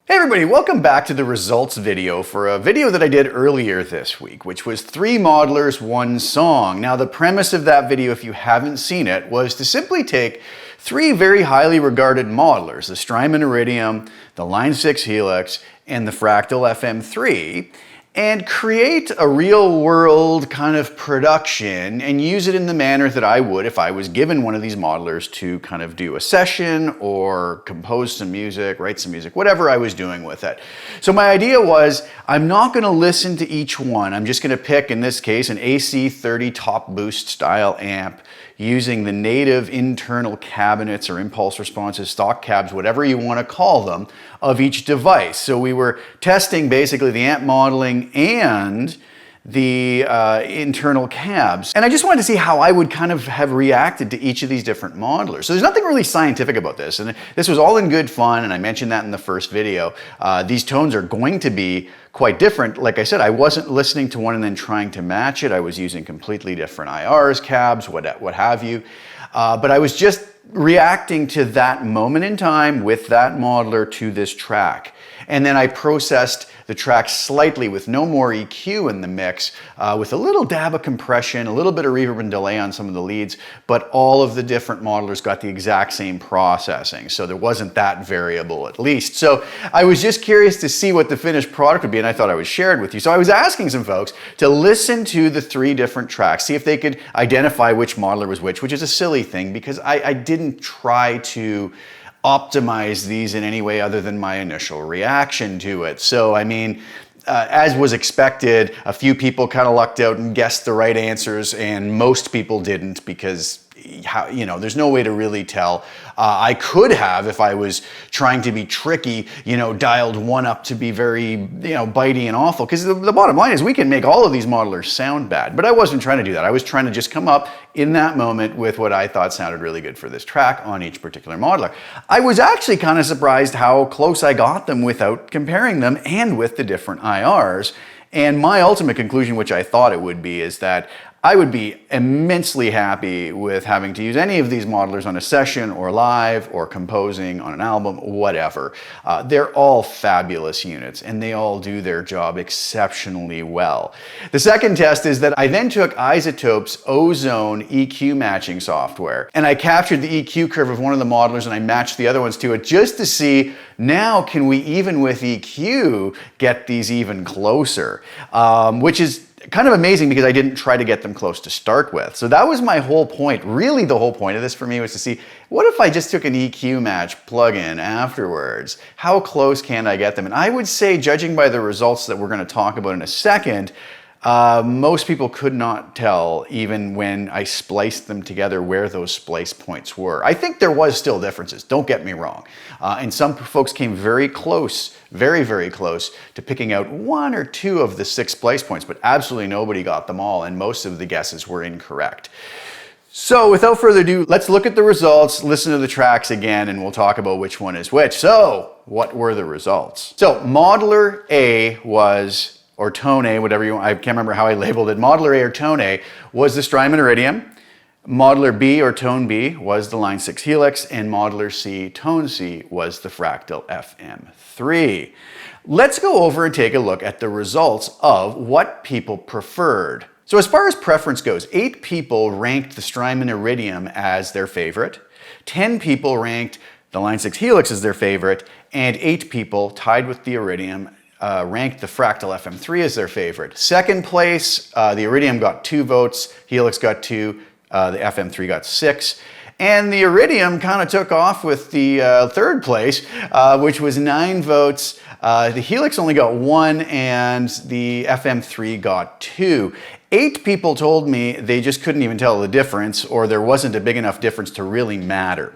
Hey everybody, welcome back to the results video for a video that I did earlier this week, which was 3 modelers, 1 song. Now the premise of that video, if you haven't seen it, was to simply take 3 very highly regarded modelers, the Strymon Iridium, the Line 6 Helix, and the Fractal FM3, and create a real-world kind of production and use it in the manner that I would if I was given one of these modelers to kind of do a session or compose some music, write some music, whatever I was doing with it. So my idea was, I'm not going to listen to each one. I'm just going to pick, in this case, an AC30 top boost style amp using the native internal cabinets or impulse responses, stock cabs, whatever you want to call them, of each device. So we were testing basically the amp modeling and the internal cabs. And I just wanted to see how I would kind of have reacted to each of these different modelers. So there's nothing really scientific about this. And this was all in good fun, and I mentioned that in the first video. These tones are going to be quite different. Like I said, I wasn't listening to one and then trying to match it. I was using completely different IRs, cabs, what have you. But I was just reacting to that moment in time with that modeler to this track. And then I processed the track slightly with no more EQ in the mix, with a little dab of compression, a little bit of reverb and delay on some of the leads, but all of the different modelers got the exact same processing. So there wasn't that variable, at least. So I was just curious to see what the finished product would be, and I thought I would share it with you. So I was asking some folks to listen to the 3 different tracks, see if they could identify which modeler was which is a silly thing because I didn't try to optimize these in any way other than my initial reaction to it. So, I mean, as was expected, a few people kind of lucked out and guessed the right answers, and most people didn't because, there's no way to really tell. I could have, if I was trying to be tricky, dialed one up to be very, bitey and awful. Because the bottom line is we can make all of these modelers sound bad. But I wasn't trying to do that. I was trying to just come up in that moment with what I thought sounded really good for this track on each particular modeler. I was actually kind of surprised how close I got them without comparing them and with the different IRs. And my ultimate conclusion, which I thought it would be, is that I would be immensely happy with having to use any of these modelers on a session or live or composing on an album, whatever. They're all fabulous units and they all do their job exceptionally well. The second test is that I then took iZotope's Ozone EQ matching software and I captured the EQ curve of one of the modelers and I matched the other ones to it just to see, now can we, even with EQ, get these even closer, which is kind of amazing because I didn't try to get them close to start with. So that was my whole point. Really, the whole point of this for me was to see, what if I just took an EQ match plugin afterwards? How close can I get them? And I would say, judging by the results that we're going to talk about in a second, most people could not tell, even when I spliced them together, where those splice points were. I think there was still differences, don't get me wrong. And some folks came very close, very, very close to picking out 1 or 2 of the 6 splice points, but absolutely nobody got them all, and most of the guesses were incorrect. So without further ado, let's look at the results, listen to the tracks again, and we'll talk about which one is which. So what were the results? So modeler A was, or tone A, whatever you want, I can't remember how I labeled it. Modeler A or tone A was the Strymon Iridium. Modeler B or tone B was the Line 6 Helix, and modeler C, tone C, was the Fractal FM3. Let's go over and take a look at the results of what people preferred. So as far as preference goes, 8 people ranked the Strymon Iridium as their favorite, 10 people ranked the Line 6 Helix as their favorite, and 8 people, tied with the Iridium, ranked the Fractal FM3 as their favorite. Second place, the Iridium got 2 votes, Helix got 2, the FM3 got 6, and the Iridium kind of took off with the third place, which was 9 votes. The Helix only got 1, and the FM3 got 2. 8 people told me they just couldn't even tell the difference, or there wasn't a big enough difference to really matter.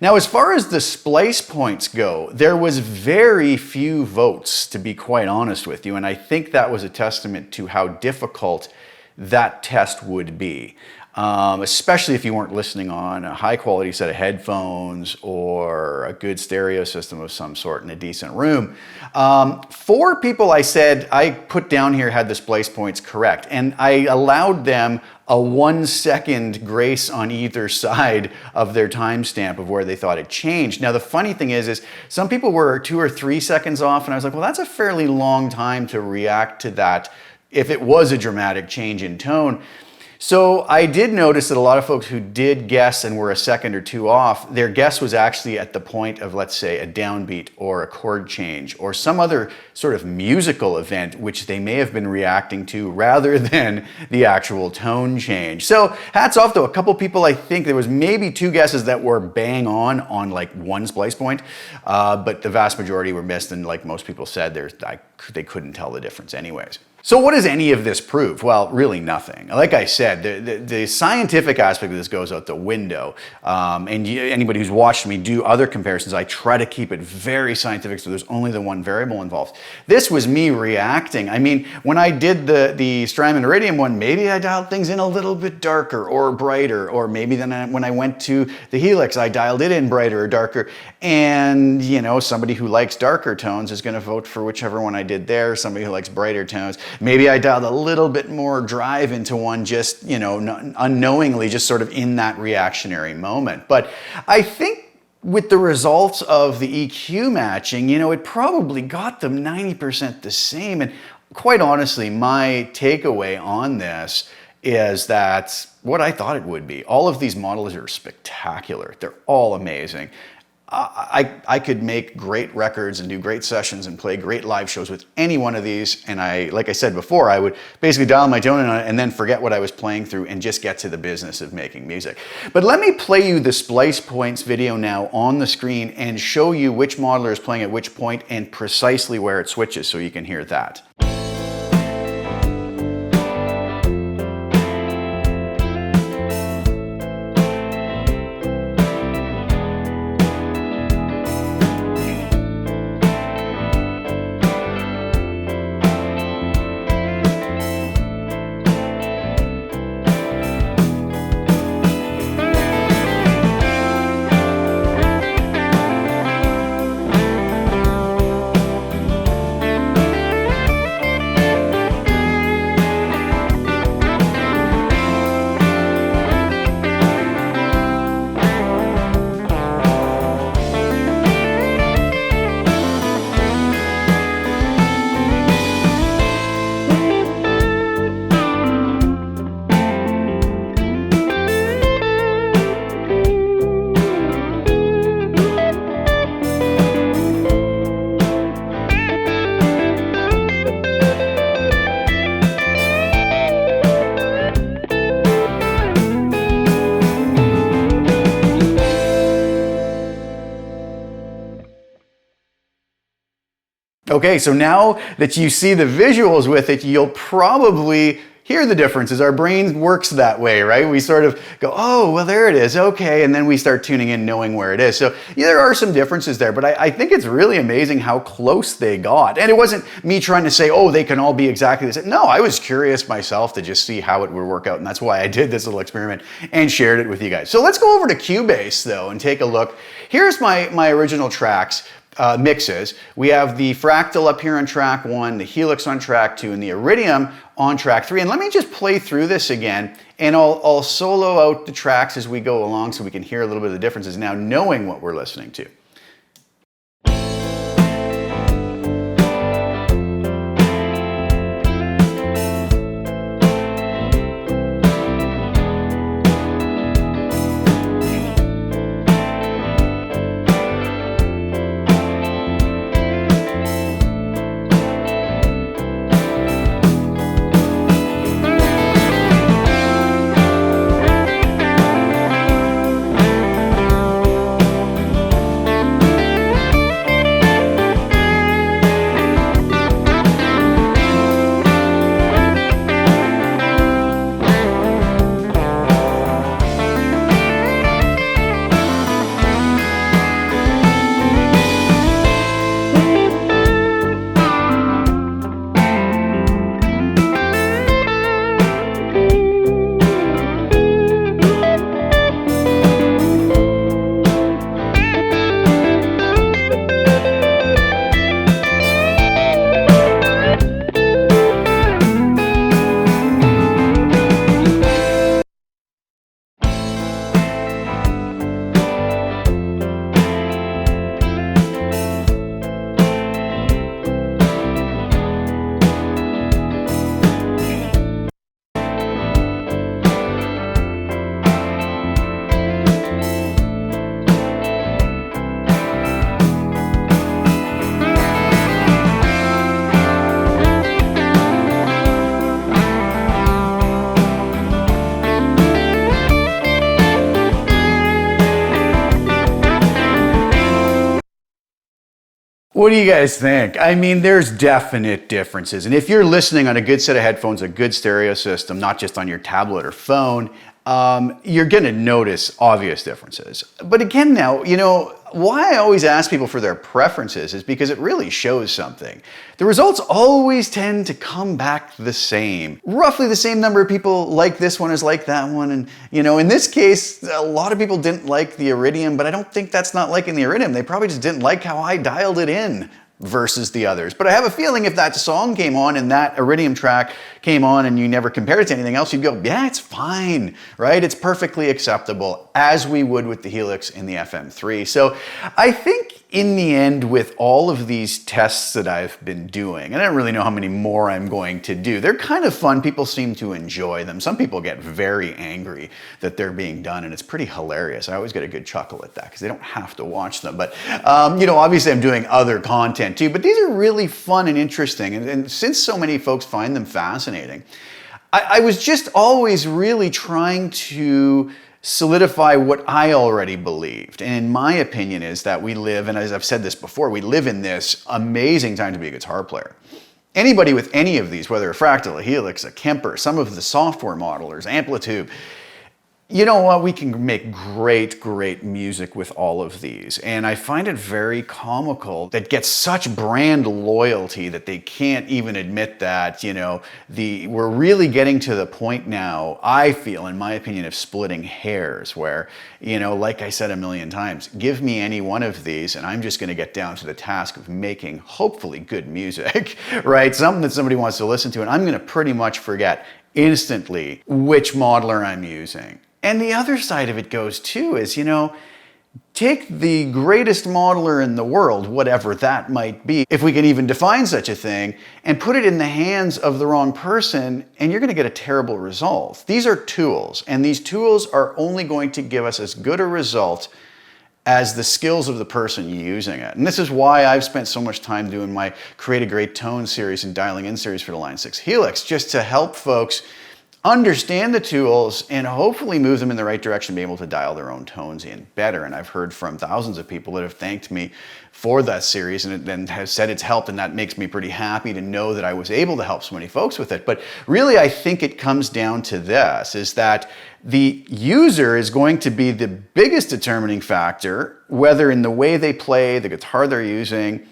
Now, as far as the splice points go, there was very few votes, to be quite honest with you, and I think that was a testament to how difficult that test would be. especially if you weren't listening on a high quality set of headphones or a good stereo system of some sort in a decent room. 4 people I put down here had the splice points correct, and I allowed them a 1 second grace on either side of their timestamp of where they thought it changed. Now the funny thing is some people were 2 or 3 seconds off, and I was like, well, that's a fairly long time to react to that if it was a dramatic change in tone. So I did notice that a lot of folks who did guess and were a second or 2 off, their guess was actually at the point of, let's say, a downbeat or a chord change or some other sort of musical event which they may have been reacting to rather than the actual tone change. So hats off to a couple people. I think there was maybe 2 guesses that were bang on like 1 splice point, but the vast majority were missed, and like most people said, they couldn't tell the difference anyways. So what does any of this prove? Well, really nothing. Like I said, the scientific aspect of this goes out the window. Anybody who's watched me do other comparisons, I try to keep it very scientific, so there's only the one variable involved. This was me reacting. I mean, when I did the Strymon Iridium one, maybe I dialed things in a little bit darker or brighter, or maybe then when I went to the Helix, I dialed it in brighter or darker. And, you know, somebody who likes darker tones is going to vote for whichever one I did there. Somebody who likes brighter tones, maybe I dialed a little bit more drive into one, just, you know, unknowingly, just sort of in that reactionary moment. But I think with the results of the EQ matching, you know, it probably got them 90% the same. And quite honestly, my takeaway on this is that what I thought it would be. All of these modelers are spectacular. They're all amazing. I could make great records and do great sessions and play great live shows with any one of these, and like I said before, I would basically dial my tone in on it and then forget what I was playing through and just get to the business of making music. But let me play you the splice points video now on the screen and show you which modeler is playing at which point and precisely where it switches, so you can hear that. Okay, so now that you see the visuals with it, you'll probably hear the differences. Our brain works that way, right? We sort of go, oh, well, there it is, okay, and then we start tuning in, knowing where it is. So yeah, there are some differences there, but I think it's really amazing how close they got. And it wasn't me trying to say, oh, they can all be exactly the same. No, I was curious myself to just see how it would work out, and that's why I did this little experiment and shared it with you guys. So let's go over to Cubase, though, and take a look. Here's my original tracks. Mixes. We have the Fractal up here on track 1, the Helix on track 2, and the Iridium on track 3. And let me just play through this again, and I'll solo out the tracks as we go along so we can hear a little bit of the differences now, knowing what we're listening to. What do you guys think? I mean, there's definite differences. And if you're listening on a good set of headphones, a good stereo system, not just on your tablet or phone, you're gonna notice obvious differences. But again now, you know, why I always ask people for their preferences is because it really shows something. The results always tend to come back the same. Roughly the same number of people like this one as like that one. And you know, in this case, a lot of people didn't like the Iridium, but I don't think that's not liking the Iridium. They probably just didn't like how I dialed it in versus the others. But I have a feeling if that song came on and that Iridium track came on and you never compared it to anything else, you'd go, yeah, it's fine, right? It's perfectly acceptable, as we would with the Helix and the FM3. So I think in the end, with all of these tests that I've been doing, and I don't really know how many more I'm going to do, they're kind of fun. People seem to enjoy them. Some people get very angry that they're being done, and it's pretty hilarious. I always get a good chuckle at that because they don't have to watch them. But, you know, obviously I'm doing other content too, but these are really fun and interesting. And since so many folks find them fascinating, I was just always really trying to solidify what I already believed. And in my opinion is that we live, and as I've said this before, we live in this amazing time to be a guitar player. Anybody with any of these, whether a Fractal, a Helix, a Kemper, some of the software modelers, Amplitude, you know what, we can make great, great music with all of these. And I find it very comical that gets such brand loyalty that they can't even admit that, you know, we're really getting to the point now, I feel, in my opinion, of splitting hairs where, you know, like I said a million times, give me any one of these and I'm just gonna get down to the task of making hopefully good music, right? Something that somebody wants to listen to, and I'm gonna pretty much forget instantly which modeler I'm using. And the other side of it goes too is, you know, take the greatest modeler in the world, whatever that might be, if we can even define such a thing, and put it in the hands of the wrong person, and you're going to get a terrible result. These are tools, and these tools are only going to give us as good a result as the skills of the person using it. And this is why I've spent so much time doing my Create a Great Tone series and dialing in series for the Line 6 Helix, just to help folks understand the tools and hopefully move them in the right direction, be able to dial their own tones in better. And I've heard from thousands of people that have thanked me for that series and have said it's helped, and that makes me pretty happy to know that I was able to help so many folks with it. But really, I think it comes down to this, is that the user is going to be the biggest determining factor, whether in the way they play, the guitar they're using,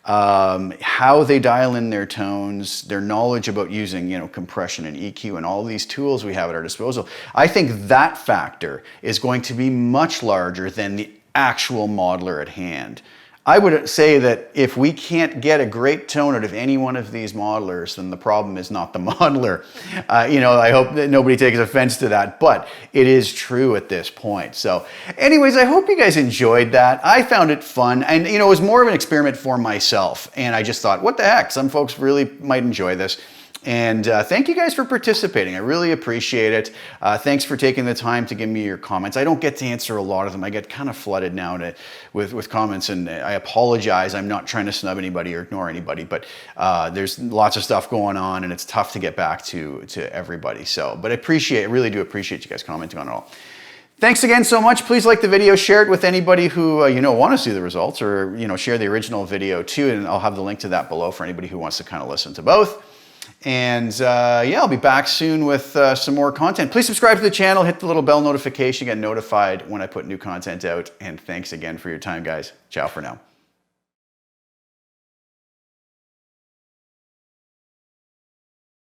how they dial in their tones, their knowledge about using, you know, compression and EQ and all these tools we have at our disposal. I think that factor is going to be much larger than the actual modeler at hand. I would say that if we can't get a great tone out of any one of these modelers, then the problem is not the modeler. You know, I hope that nobody takes offense to that, but it is true at this point. So anyways, I hope you guys enjoyed that. I found it fun, and you know, it was more of an experiment for myself, and I just thought, what the heck, some folks really might enjoy this. And thank you guys for participating. I really appreciate it. Thanks for taking the time to give me your comments. I don't get to answer a lot of them. I get kind of flooded now with comments, and I apologize. I'm not trying to snub anybody or ignore anybody, but there's lots of stuff going on, and it's tough to get back to everybody. So, but I really do appreciate you guys commenting on it all. Thanks again so much. Please like the video, share it with anybody who you know want to see the results, or you know, share the original video too, and I'll have the link to that below for anybody who wants to kind of listen to both. And yeah, I'll be back soon with some more content. Please subscribe to the channel, hit the little bell notification, get notified when I put new content out. And thanks again for your time, guys. Ciao for now.